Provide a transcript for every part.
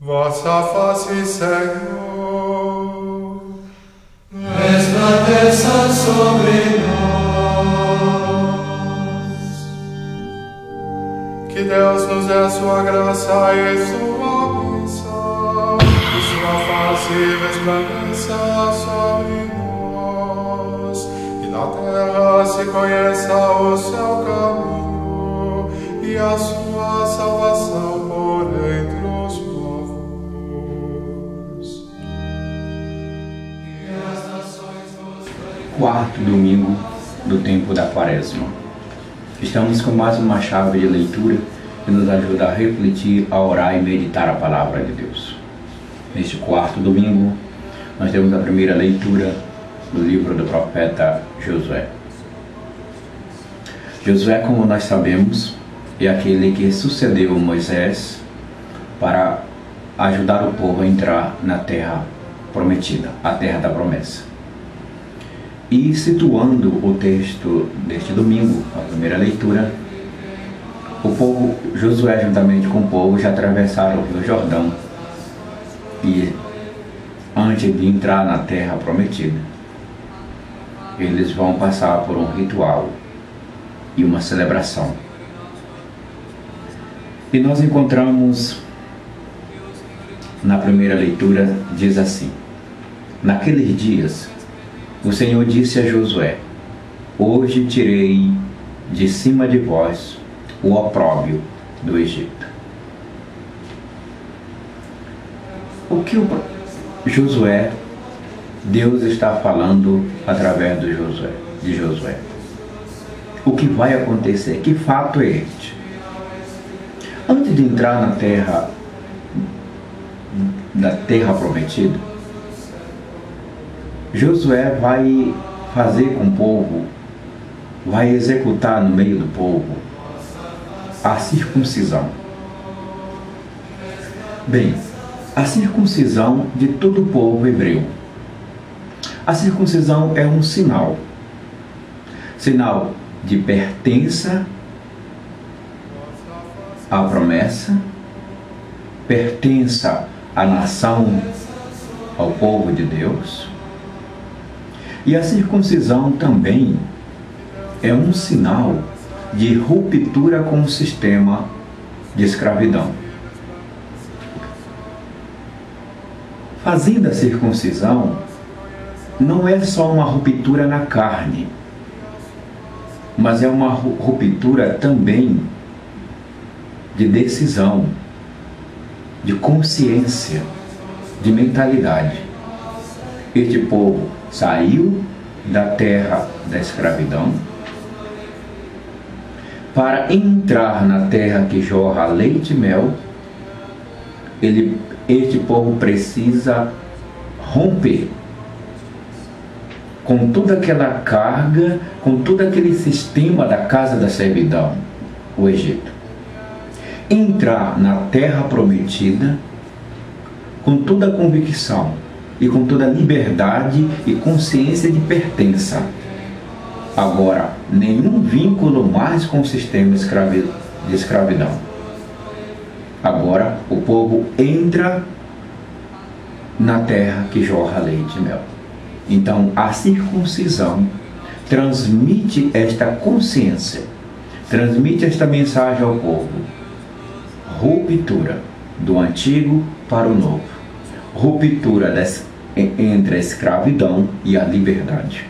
vossa face, Senhor, resplandeça sobre nós. que Deus nos dê a sua graça e sua bênção, e sua face resplandeça sobre nós, e na terra se conheça o seu caminho e a sua salvação por entre os povos. E as nações nos Quarto domingo do tempo da Quaresma. Estamos com mais uma chave de leitura que nos ajuda a refletir, a orar e meditar a palavra de Deus. Neste quarto domingo, nós temos a primeira leitura do livro do profeta Josué. Josué, como nós sabemos, é aquele que sucedeu Moisés para ajudar o povo a entrar na terra prometida, a terra da promessa. E situando o texto deste domingo, a primeira leitura, o povo, Josué juntamente com o povo, já atravessaram o Rio Jordão e antes de entrar na terra prometida, eles vão passar por um ritual e uma celebração. E nós encontramos na primeira leitura, diz assim: naqueles dias, o Senhor disse a Josué: hoje tirei de cima de vós o opróbrio do Egito. O que Josué, Deus está falando através de Josué? O que vai acontecer? Que fato é este? Antes de entrar na terra prometida, Josué vai fazer com o povo, vai executar no meio do povo a circuncisão. Bem, a circuncisão de todo o povo hebreu. A circuncisão é um sinal de pertença à promessa, pertença à nação, ao povo de Deus. E a circuncisão também é um sinal de ruptura com o sistema de escravidão. Fazendo a circuncisão não é só uma ruptura na carne, mas é uma ruptura também de decisão, de consciência, de mentalidade. Este povo saiu da terra da escravidão para entrar na terra que jorra leite e mel. Este povo precisa romper com toda aquela carga, com todo aquele sistema da casa da servidão, o Egito. Entrar na terra prometida com toda a convicção e com toda a liberdade e consciência de pertença. Agora, nenhum vínculo mais com o sistema de escravidão. Agora, o povo entra na terra que jorra leite e mel. Então, a circuncisão transmite esta consciência, transmite esta mensagem ao povo. Ruptura do antigo para o novo. Ruptura entre a escravidão e a liberdade.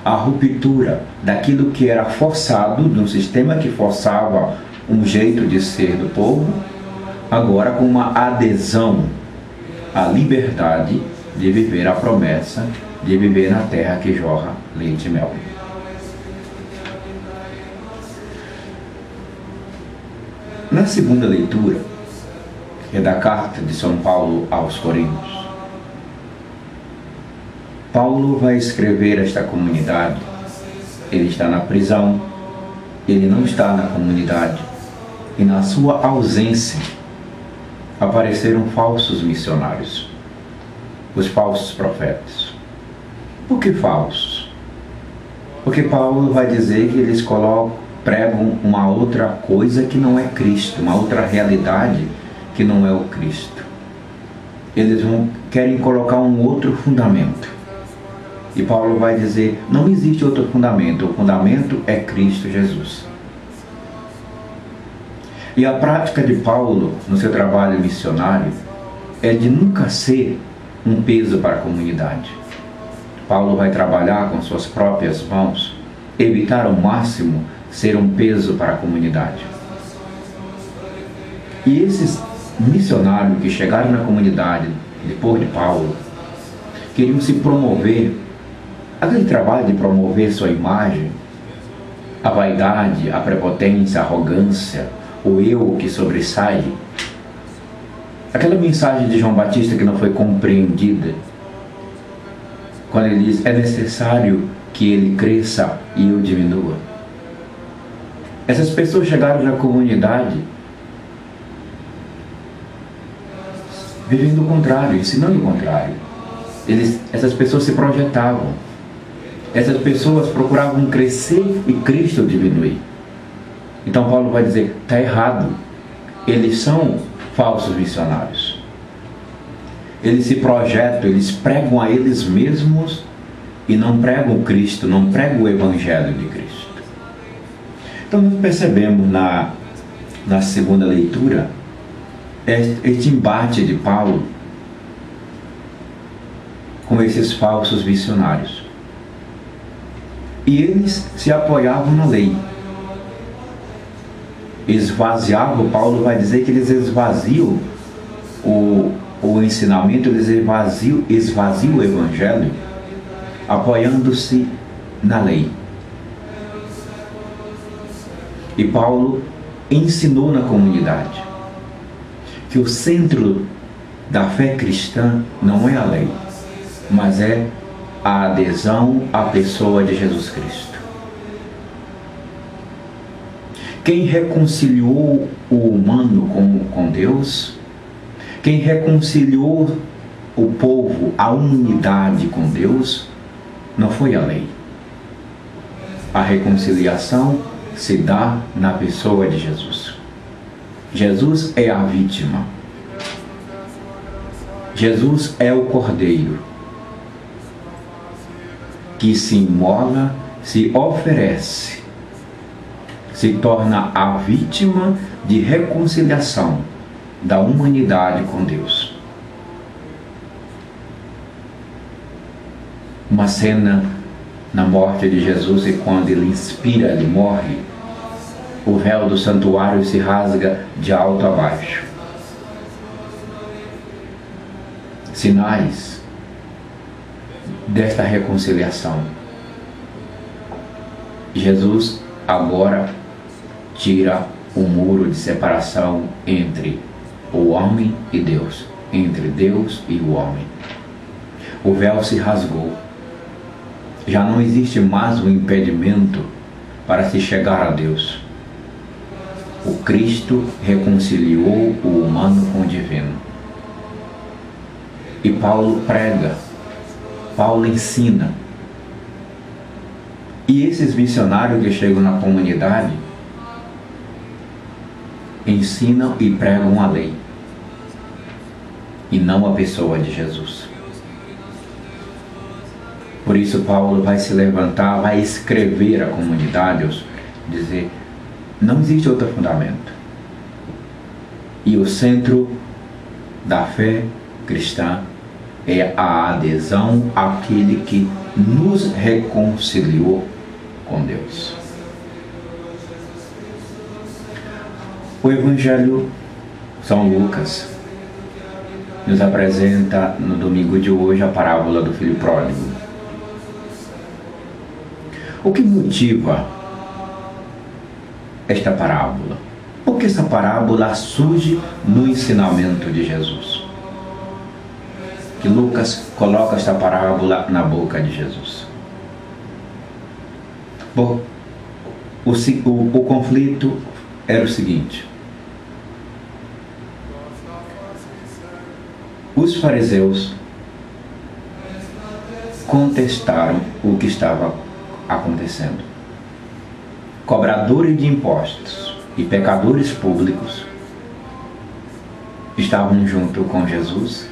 A ruptura daquilo que era forçado, de um sistema que forçava um jeito de ser do povo, agora com uma adesão à liberdade de viver a promessa, de viver na terra que jorra leite e mel. Na segunda leitura, que é da carta de São Paulo aos Coríntios, Paulo vai escrever esta comunidade. Ele está na prisão, ele não está na comunidade, e na sua ausência apareceram falsos missionários, os falsos profetas. Por que falsos? Porque Paulo vai dizer que eles pregam uma outra coisa que não é Cristo, uma outra realidade que não é o Cristo. eles querem colocar um outro fundamento. E Paulo vai dizer, não existe outro fundamento, o fundamento é Cristo Jesus. E a prática de Paulo no seu trabalho missionário é de nunca ser um peso para a comunidade. Paulo vai trabalhar com suas próprias mãos, evitar ao máximo ser um peso para a comunidade. E esses missionários que chegaram na comunidade depois de Paulo queriam se promover, aquele trabalho de promover sua imagem, a vaidade, a prepotência, a arrogância, o eu que sobressai, aquela mensagem de João Batista que não foi compreendida, quando ele diz, é necessário que ele cresça e eu diminua. Essas pessoas chegaram na comunidade vivendo o contrário, ensinando o contrário. Essas pessoas se projetavam. Essas pessoas procuravam crescer e Cristo diminuir. Então Paulo vai dizer, está errado. Eles são falsos missionários. Eles se projetam, eles pregam a eles mesmos e não pregam Cristo, não pregam o Evangelho de Cristo. Então nós percebemos na segunda leitura este embate de Paulo com esses falsos missionários. E eles se apoiavam na lei. Esvaziavam, Paulo vai dizer que eles esvaziam o ensinamento, eles esvaziam o Evangelho, apoiando-se na lei. E Paulo ensinou na comunidade que o centro da fé cristã não é a lei, mas é a adesão à pessoa de Jesus Cristo. Quem reconciliou o humano com Deus, quem reconciliou o povo à unidade com Deus, não foi a lei. A reconciliação se dá na pessoa de Jesus. Jesus é a vítima. Jesus é o Cordeiro que se imola, se oferece, se torna a vítima de reconciliação da humanidade com Deus. Uma cena na morte de Jesus e quando ele inspira, ele morre, o véu do santuário se rasga de alto a baixo. Sinais desta reconciliação. Jesus agora tira o muro de separação entre o homem e Deus, entre Deus e o homem. O véu se rasgou. Já não existe mais um impedimento para se chegar a Deus. O Cristo reconciliou o humano com o divino. E Paulo prega, Paulo ensina. E esses missionários que chegam na comunidade ensinam e pregam a lei, e não a pessoa de Jesus. Por isso Paulo vai se levantar, vai escrever à comunidade, dizer, não existe outro fundamento. E o centro da fé cristã é a adesão àquele que nos reconciliou com Deus. O Evangelho São Lucas nos apresenta no domingo de hoje a parábola do filho pródigo. O que motiva esta parábola? Porque essa parábola surge no ensinamento de Jesus. Que Lucas coloca esta parábola na boca de Jesus. Bom, o conflito era o seguinte. Os fariseus contestaram o que estava acontecendo. Cobradores de impostos e pecadores públicos estavam junto com Jesus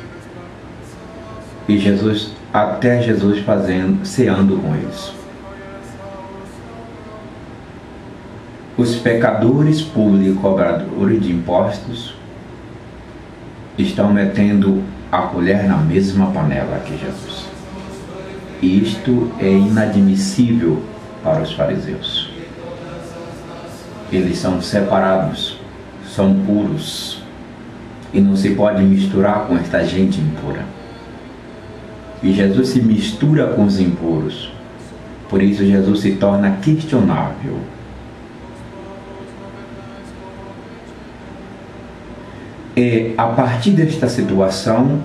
E Jesus ceando com eles. Os pecadores públicos e cobradores de impostos estão metendo a colher na mesma panela que Jesus. E isto é inadmissível para os fariseus. Eles são separados, são puros, e não se pode misturar com esta gente impura. E Jesus se mistura com os impuros. Por isso Jesus se torna questionável. É a partir desta situação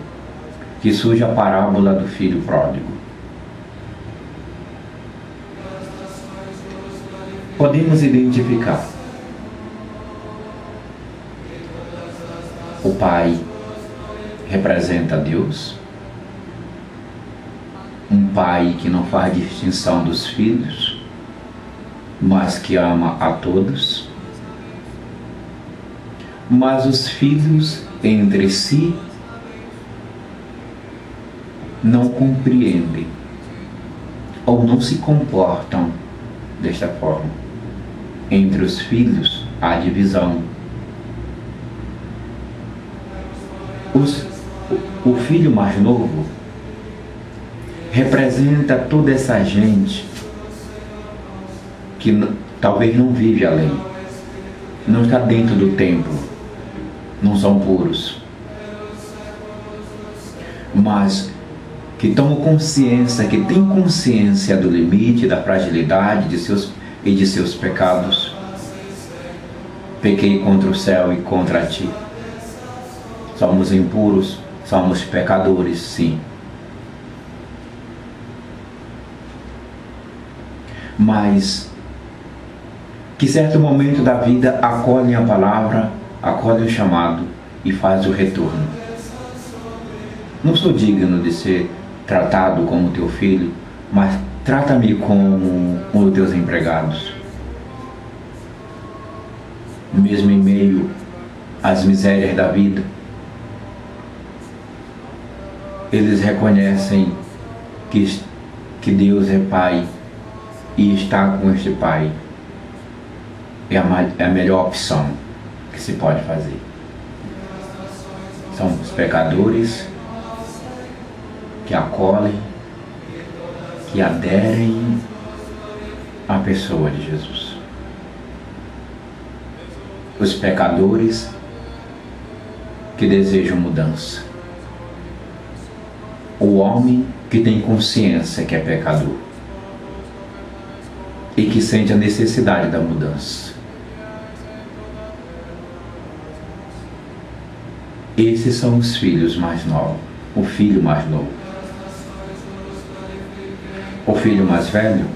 que surge a parábola do filho pródigo. Podemos identificar o pai representa Deus, um pai que não faz distinção dos filhos, mas que ama a todos. Mas os filhos entre si não compreendem ou não se comportam desta forma. Entre os filhos há divisão. O filho mais novo representa toda essa gente que talvez não vive a lei, não está dentro do templo, não são puros, mas que tomam consciência, que têm consciência do limite, da fragilidade de seus pecados. Pequei contra o céu e contra ti. Somos impuros, somos pecadores, sim. Mas que certo momento da vida acolhem a palavra, acolhem o chamado e faz o retorno. Não sou digno de ser tratado como teu filho, mas trata-me como um dos teus empregados. Mesmo em meio às misérias da vida, eles reconhecem que Deus é Pai e estar com este Pai é a melhor opção que se pode fazer. São os pecadores que acolhem, que aderem à pessoa de Jesus. Os pecadores que desejam mudança. O homem que tem consciência que é pecador e que sente a necessidade da mudança. Esses são os filhos mais novos, o filho mais novo. O filho mais velho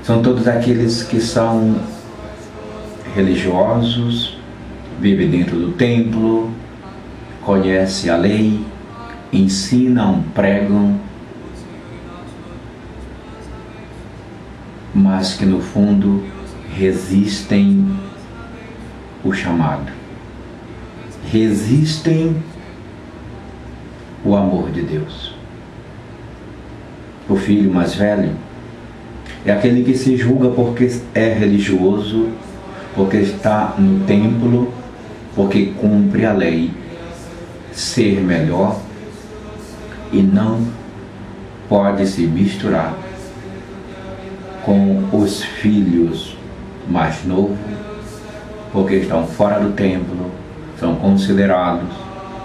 são todos aqueles que são religiosos, vivem dentro do templo, conhecem a lei, ensinam, pregam, mas que no fundo resistem o chamado, resistem o amor de Deus. O filho mais velho é aquele que se julga porque é religioso, porque está no templo, porque cumpre a lei, ser melhor, e não pode se misturar com os filhos mais novos, porque estão fora do templo, são considerados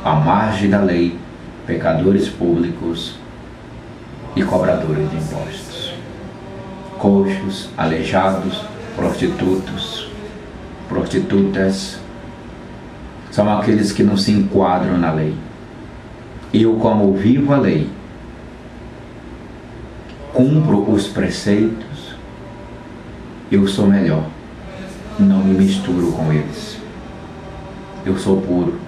à margem da lei, pecadores públicos e cobradores de impostos. Coxos, aleijados, prostitutas, são aqueles que não se enquadram na lei. Eu, como vivo a lei, cumpro os preceitos, eu sou melhor, não me misturo com eles. Eu sou puro,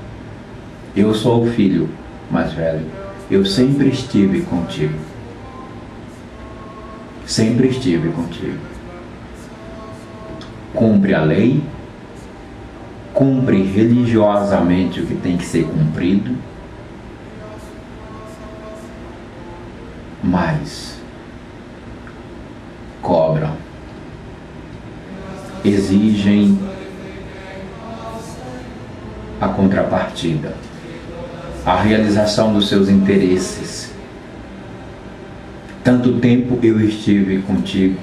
eu sou o filho mais velho, eu sempre estive contigo. Sempre estive contigo. Cumpre a lei, cumpre religiosamente o que tem que ser cumprido, mas cobram, exigem a contrapartida, a realização dos seus interesses. Tanto tempo eu estive contigo,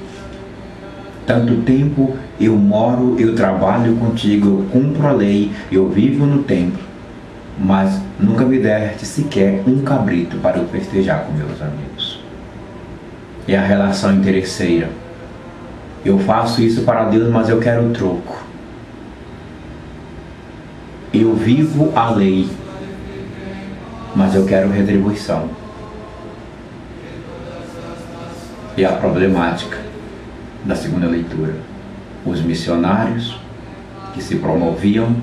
tanto tempo eu moro, eu trabalho contigo, eu cumpro a lei, eu vivo no templo, mas nunca me deste sequer um cabrito para eu festejar com meus amigos. É a relação interesseira. Eu faço isso para Deus, mas eu quero o troco. Eu vivo a lei, mas eu quero retribuição. E a problemática da segunda leitura. Os missionários que se promoviam.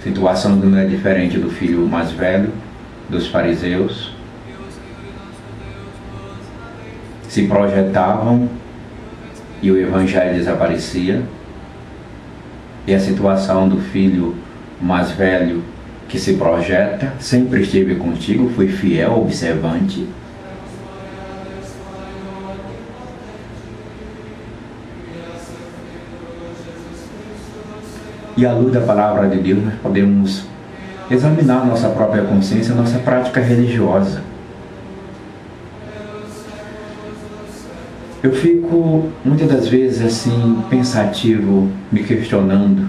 Situação que não é diferente do filho mais velho, dos fariseus. Se projetavam e o evangelho desaparecia. E a situação do filho mais velho que se projeta, sempre esteve contigo, foi fiel, observante. E à luz da palavra de Deus nós podemos examinar nossa própria consciência, nossa prática religiosa. Eu fico muitas das vezes assim pensativo, me questionando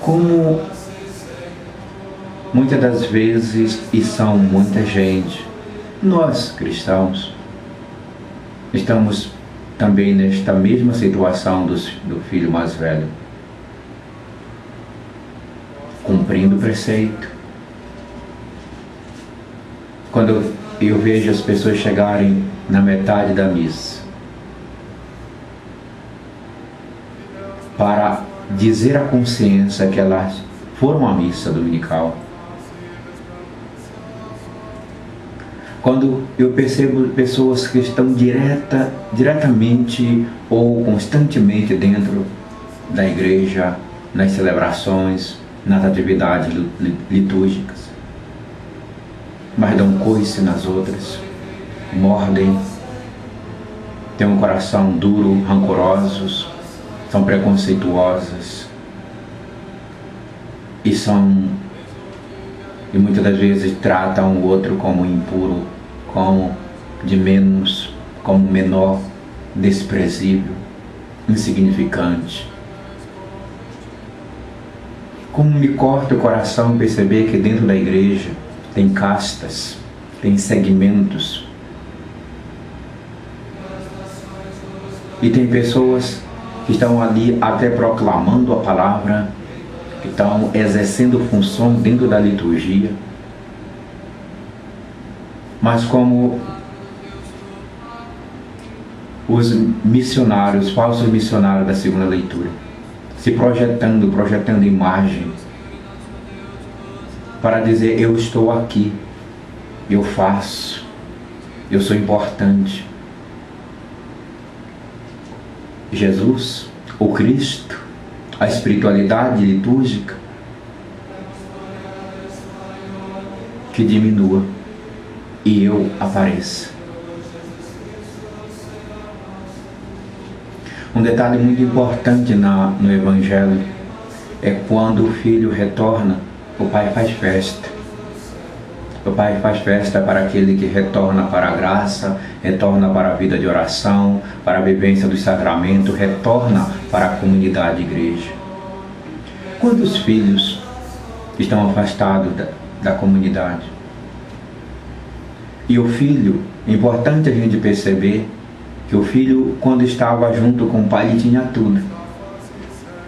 como muitas das vezes, e são muita gente, nós cristãos estamos também nesta mesma situação do filho mais velho, cumprindo o preceito. Quando eu vejo as pessoas chegarem na metade da missa para dizer à consciência que elas foram à missa dominical, quando eu percebo pessoas que estão diretamente ou constantemente dentro da igreja, nas celebrações, nas atividades litúrgicas, mas dão coice nas outras, mordem, têm um coração duro, rancorosos, são preconceituosas e muitas das vezes tratam o outro como impuro, como de menos, como menor, desprezível, insignificante. Como me corta o coração perceber que dentro da igreja tem castas, tem segmentos, e tem pessoas que estão ali até proclamando a palavra, que estão exercendo função dentro da liturgia, mas como os missionários, falsos missionários da segunda leitura, se projetando imagem para dizer: eu estou aqui, eu faço, eu sou importante. Jesus, o Cristo, a espiritualidade litúrgica, que diminua e eu apareça. Um detalhe muito importante no Evangelho é quando o filho retorna, o pai faz festa. O pai faz festa para aquele que retorna para a graça, retorna para a vida de oração, para a vivência do sacramento, retorna para a comunidade igreja. Quantos filhos estão afastados da comunidade? E o filho, é importante a gente perceber que o filho, quando estava junto com o pai, ele tinha tudo.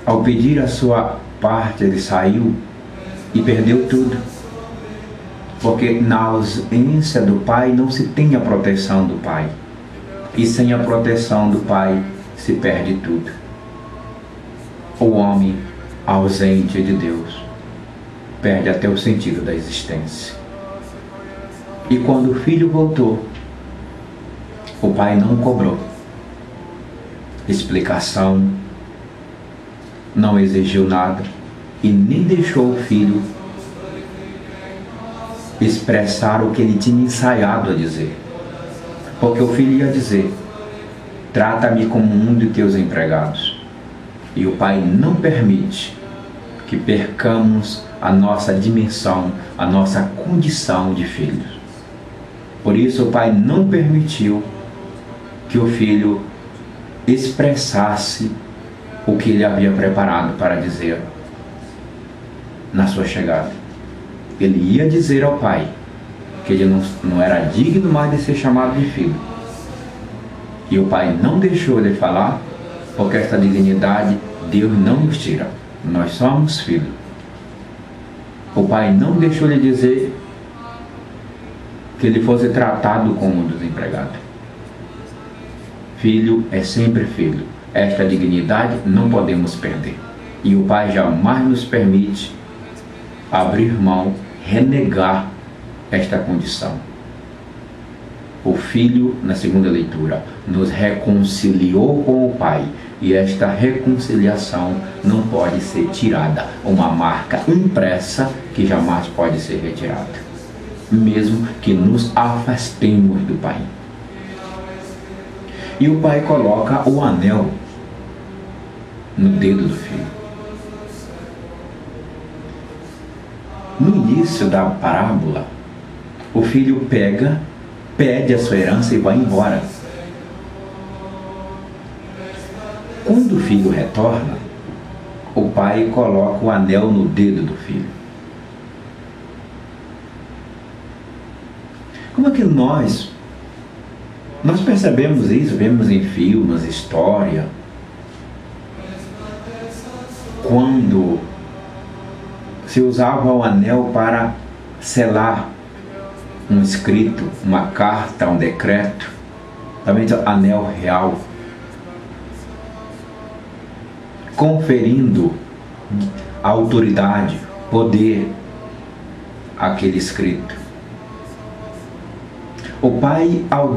Ao pedir a sua parte, ele saiu e perdeu tudo. Porque na ausência do pai não se tem a proteção do pai. E sem a proteção do pai se perde tudo. O homem ausente de Deus perde até o sentido da existência. E quando o filho voltou, o pai não cobrou explicação, não exigiu nada e nem deixou o filho expressar o que ele tinha ensaiado a dizer. Porque o filho ia dizer: trata-me como um de teus empregados. E o pai não permite que percamos a nossa dimensão, a nossa condição de filhos. Por isso o pai não permitiu que o filho expressasse o que ele havia preparado para dizer na sua chegada. Ele ia dizer ao pai que ele não era digno mais de ser chamado de filho. E o pai não deixou ele falar, porque esta dignidade Deus não nos tira. Nós somos filhos. O pai não deixou ele dizer que ele fosse tratado como um dos empregados. Filho é sempre filho. Esta dignidade não podemos perder. E o pai jamais nos permite abrir mão, renegar esta condição. O filho, na segunda leitura, nos reconciliou com o pai, e esta reconciliação não pode ser tirada, uma marca impressa que jamais pode ser retirada, mesmo que nos afastemos do pai. E o pai coloca o anel no dedo do filho. No início da parábola, o filho pede a sua herança e vai embora. Quando o filho retorna, o pai coloca o anel no dedo do filho. Como é que nós percebemos isso? Vemos em filmes, história, quando se usava o anel para selar um escrito, uma carta, um decreto, também o anel real, conferindo autoridade, poder àquele escrito. O pai, ao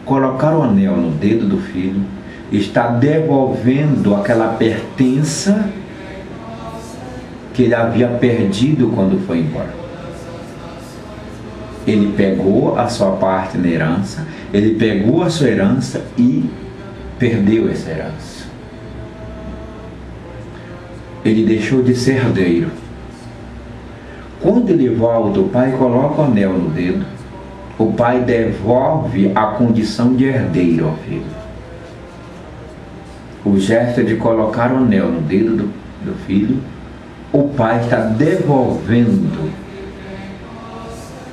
colocar o anel no dedo do filho, está devolvendo aquela pertença que ele havia perdido quando foi embora. Ele pegou a sua parte na herança, ele pegou a sua herança e perdeu essa herança. Ele deixou de ser herdeiro. Quando ele volta, o pai coloca o anel no dedo, o pai devolve a condição de herdeiro ao filho. O gesto de colocar o anel no dedo do filho, o pai está devolvendo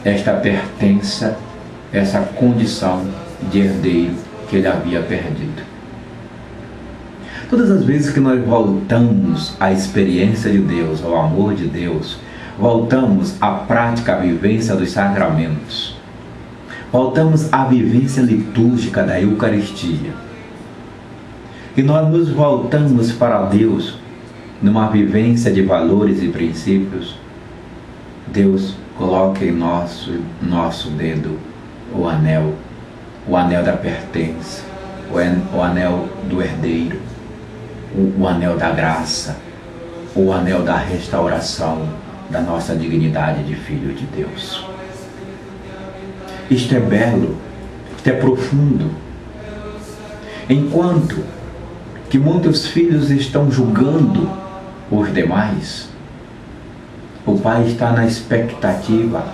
esta pertença, essa condição de herdeiro que ele havia perdido. Todas as vezes que nós voltamos à experiência de Deus, ao amor de Deus, voltamos à prática, à vivência dos sacramentos, voltamos à vivência litúrgica da Eucaristia, e nós nos voltamos para Deus numa vivência de valores e princípios, Deus coloca em nosso dedo o anel da pertença, o anel do herdeiro, o anel da graça, o anel da restauração da nossa dignidade de filho de Deus. Isto é belo, isto é profundo. Enquanto que muitos filhos estão julgando os demais, o pai está na expectativa.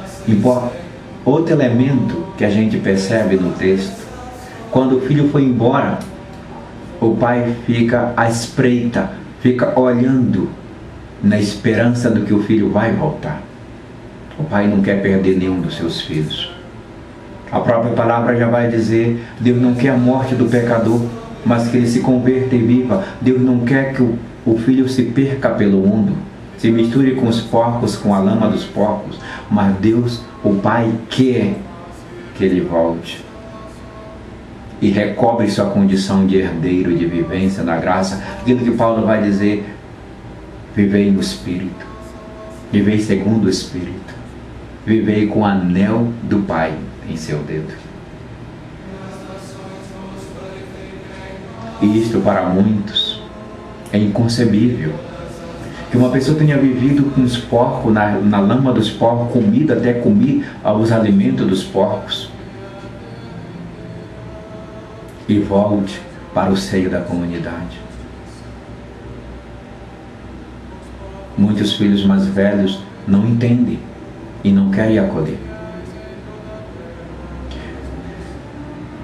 Outro elemento que a gente percebe no texto, quando o filho foi embora, o pai fica à espreita, fica olhando na esperança do que o filho vai voltar. O pai não quer perder nenhum dos seus filhos. A própria palavra já vai dizer: Deus não quer a morte do pecador, mas que ele se converta e viva. Deus não quer que o filho se perca pelo mundo, se misture com os porcos, com a lama dos porcos, mas Deus, o Pai, quer que ele volte e recobre sua condição de herdeiro, de vivência na graça. Aquilo que Paulo vai dizer: vivei no Espírito, vivei segundo o Espírito, vivei com o anel do Pai em seu dedo. E isto para muitos é inconcebível, Que uma pessoa tenha vivido com os porcos, na lama dos porcos, comido até comer os alimentos dos porcos, e volte para o seio da comunidade. Muitos filhos mais velhos não entendem e não querem acolher.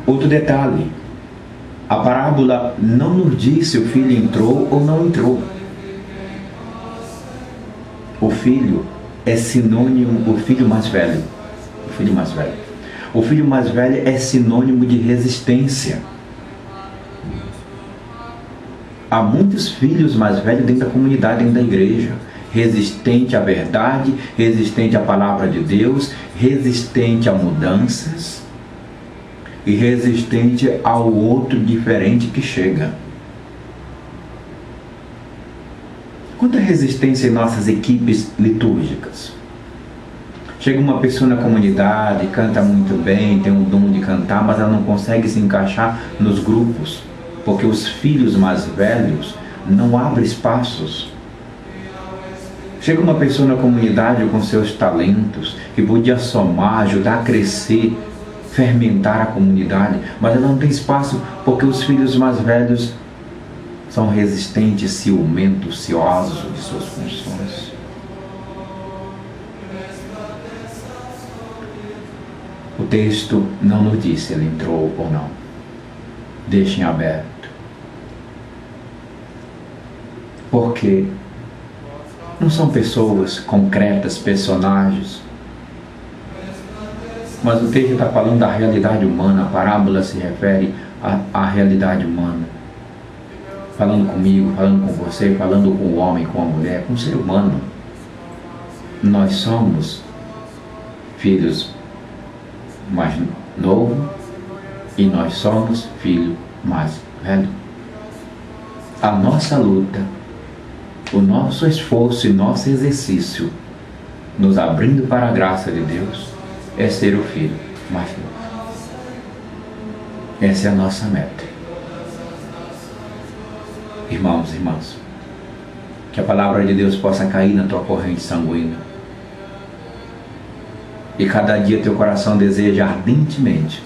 Outro detalhe, a parábola não nos diz se o filho entrou ou não entrou. O filho é sinônimo, o filho mais velho. O filho mais velho. O filho mais velho é sinônimo de resistência. Há muitos filhos mais velhos dentro da comunidade, dentro da igreja. Resistente à verdade, resistente à palavra de Deus, resistente a mudanças e resistente ao outro diferente que chega. Quanta resistência em nossas equipes litúrgicas. Chega uma pessoa na comunidade, canta muito bem, tem um dom de cantar, mas ela não consegue se encaixar nos grupos, porque os filhos mais velhos não abrem espaços. Chega uma pessoa na comunidade com seus talentos, que podia somar, ajudar a crescer, fermentar a comunidade, mas ela não tem espaço porque os filhos mais velhos são resistentes, ciumentos, ciosos de suas funções. O texto não nos diz se ele entrou ou não. Deixem aberto. Porque não são pessoas concretas, personagens, mas o texto está falando da realidade humana. A parábola se refere à realidade humana. Falando comigo, falando com você, falando com o homem, com a mulher, com o ser humano. Nós somos filhos mais novos e nós somos filhos mais velhos. A nossa luta, o nosso esforço e nosso exercício, nos abrindo para a graça de Deus, é ser o filho mais novo. Essa é a nossa meta. Irmãos e irmãs, que a palavra de Deus possa cair na tua corrente sanguínea e cada dia teu coração deseja ardentemente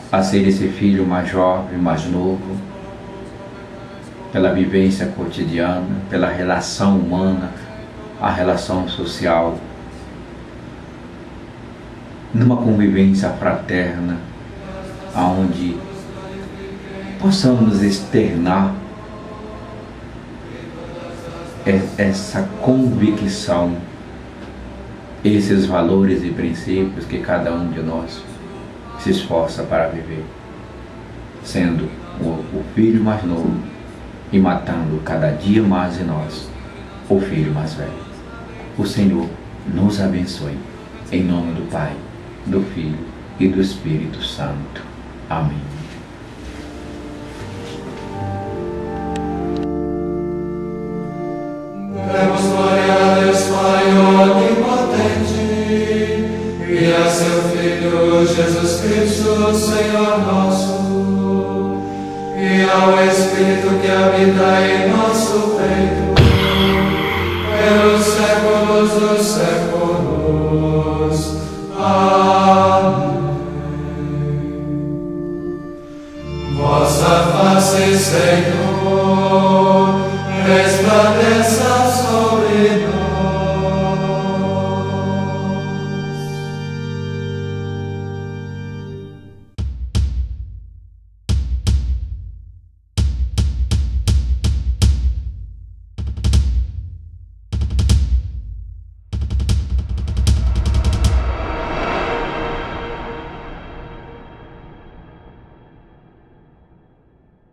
a ser esse filho mais jovem, mais novo, pela vivência cotidiana, pela relação humana, a relação social, numa convivência fraterna, onde possamos externar essa convicção, esses valores e princípios que cada um de nós se esforça para viver, sendo o filho mais novo e matando cada dia mais em nós o filho mais velho. O Senhor nos abençoe, em nome do Pai, do Filho e do Espírito Santo. Amém.